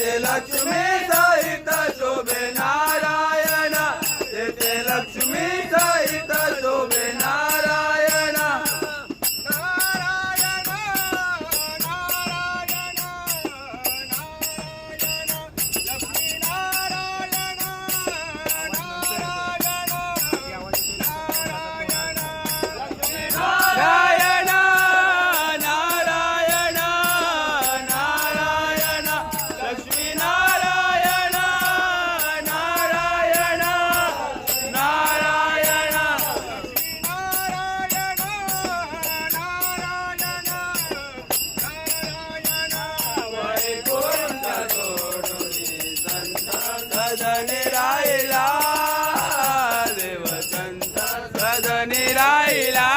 तेथे लक्ष्मी सहित शोभे नारायण तेथे लक्ष्मी सहित शोभे नारायण नारायण नारायण नारायण लक्ष्मी नारायण नारायण नारायण लक्ष्मी नारायण नारायण नारायण लक्ष्मी नारायण नारायण नारायण नारायण नारायण नारायण वैकुंठ सोडुनी संत सदनी राहिला देव संत सदनी राहिला